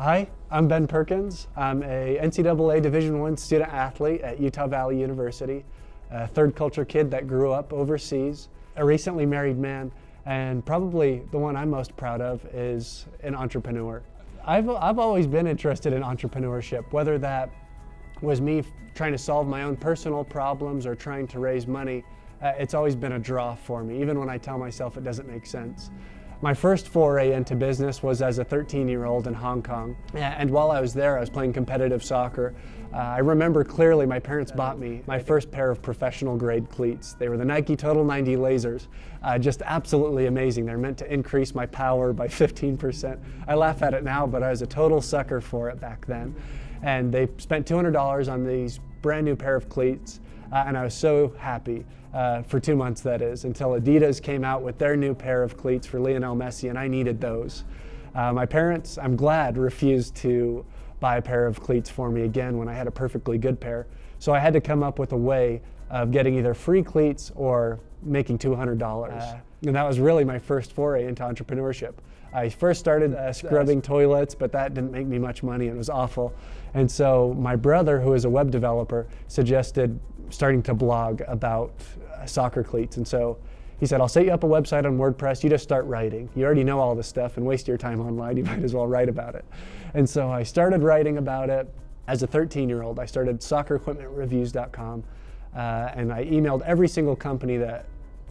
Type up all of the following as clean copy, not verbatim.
Hi, I'm Ben Perkins. I'm a NCAA Division I student athlete at Utah Valley University, a third culture kid that grew up overseas, a recently married man, and probably the one I'm most proud of is an entrepreneur. I've always been interested in entrepreneurship, whether that was me trying to solve my own personal problems or trying to raise money. It's always been a draw for me, even when I tell myself it doesn't make sense. My first foray into business was as a 13-year-old in Hong Kong. And while I was there, I was playing competitive soccer. I remember clearly my parents bought me my first pair of professional grade cleats. They were the Nike Total 90 Lasers. Just absolutely amazing. They're meant to increase my power by 15%. I laugh at it now, but I was a total sucker for it back then. And they spent $200 on these brand new pair of cleats. And I was so happy for 2 months, that is, until Adidas came out with their new pair of cleats for Lionel Messi, and I needed those. My parents, I'm glad, refused to buy a pair of cleats for me again when I had a perfectly good pair. So I had to come up with a way of getting either free cleats or making $200. And that was really my first foray into entrepreneurship. I first started scrubbing toilets, but that didn't make me much money. It was awful. And so my brother, who is a web developer, suggested starting to blog about soccer cleats. And so he said, I'll set you up a website on WordPress. You just start writing. You already know all this stuff and waste your time online. You might as well write about it. And so I started writing about it. As a 13-year-old, I started soccerequipmentreviews.com, and I emailed every single company that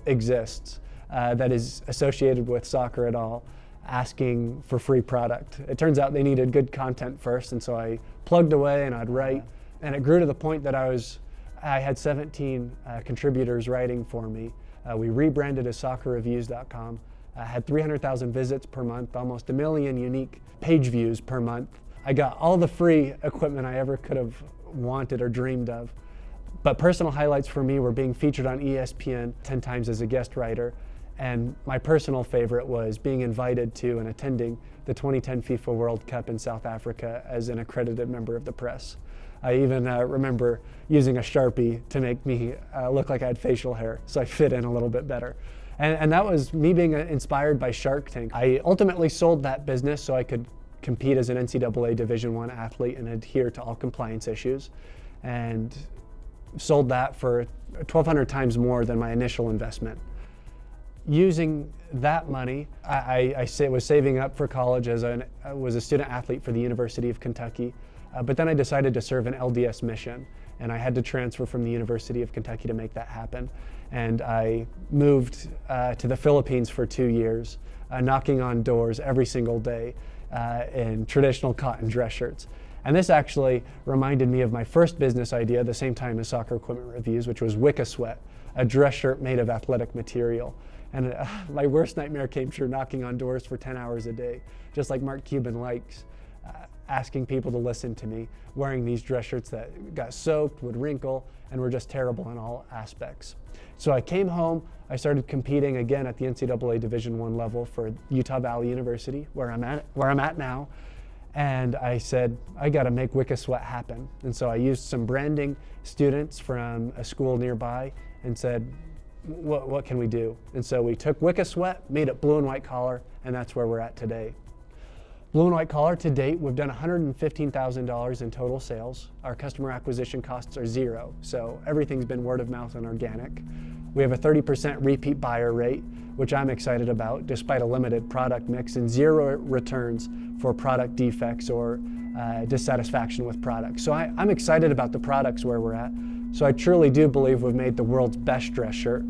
exists that is associated with soccer at all, asking for free product. It turns out they needed good content first, and so I plugged away and I'd write. And it grew to the point that I had 17 contributors writing for me. We rebranded as soccerreviews.com, had 300,000 visits per month, almost 1 million unique page views per month. I got all the free equipment I ever could have wanted or dreamed of. But personal highlights for me were being featured on ESPN 10 times as a guest writer. And my personal favorite was being invited to and attending the 2010 FIFA World Cup in South Africa as an accredited member of the press. I even remember using a Sharpie to make me look like I had facial hair, so I fit in a little bit better. And that was me being inspired by Shark Tank. I ultimately sold that business so I could compete as an NCAA Division I athlete and adhere to all compliance issues, and sold that for 1,200 times more than my initial investment. Using that money, I was saving up for college I was a student athlete for the University of Kentucky. But then I decided to serve an LDS mission, and I had to transfer from the University of Kentucky to make that happen. And I moved to the Philippines for 2 years, knocking on doors every single day in traditional cotton dress shirts. And this actually reminded me of my first business idea, the same time as Soccer Equipment Reviews, which was Wicca Sweat, a dress shirt made of athletic material. And my worst nightmare came true, knocking on doors for 10 hours a day, just like Mark Cuban likes. Asking people to listen to me, wearing these dress shirts that got soaked, would wrinkle, and were just terrible in all aspects. So I came home, I started competing again at the NCAA Division I level for Utah Valley University, where I'm at now, and I said, I gotta make Wicca Sweat happen. And so I used some branding students from a school nearby and said, what can we do? And so we took Wicca Sweat, made it blue and white collar, and that's where we're at today. Blue and white collar to date, we've done $115,000 in total sales. Our customer acquisition costs are zero, so everything's been word of mouth and organic. We have a 30% repeat buyer rate, which I'm excited about, despite a limited product mix, and 0 returns for product defects or dissatisfaction with products. So I'm excited about the products where we're at. So I truly do believe we've made the world's best dress shirt.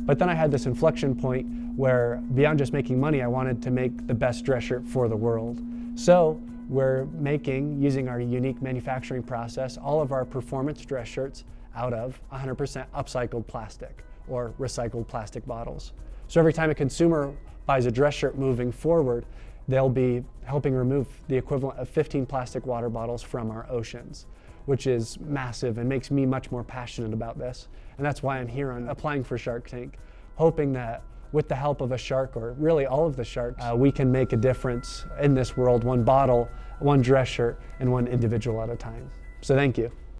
But then I had this inflection point where, beyond just making money, I wanted to make the best dress shirt for the world. So we're using our unique manufacturing process, all of our performance dress shirts out of 100% upcycled plastic or recycled plastic bottles. So every time a consumer buys a dress shirt moving forward, they'll be helping remove the equivalent of 15 plastic water bottles from our oceans, which is massive and makes me much more passionate about this. And that's why I'm here on applying for Shark Tank, hoping that with the help of a shark, or really all of the sharks, we can make a difference in this world, one bottle, one dress shirt, and one individual at a time. So thank you.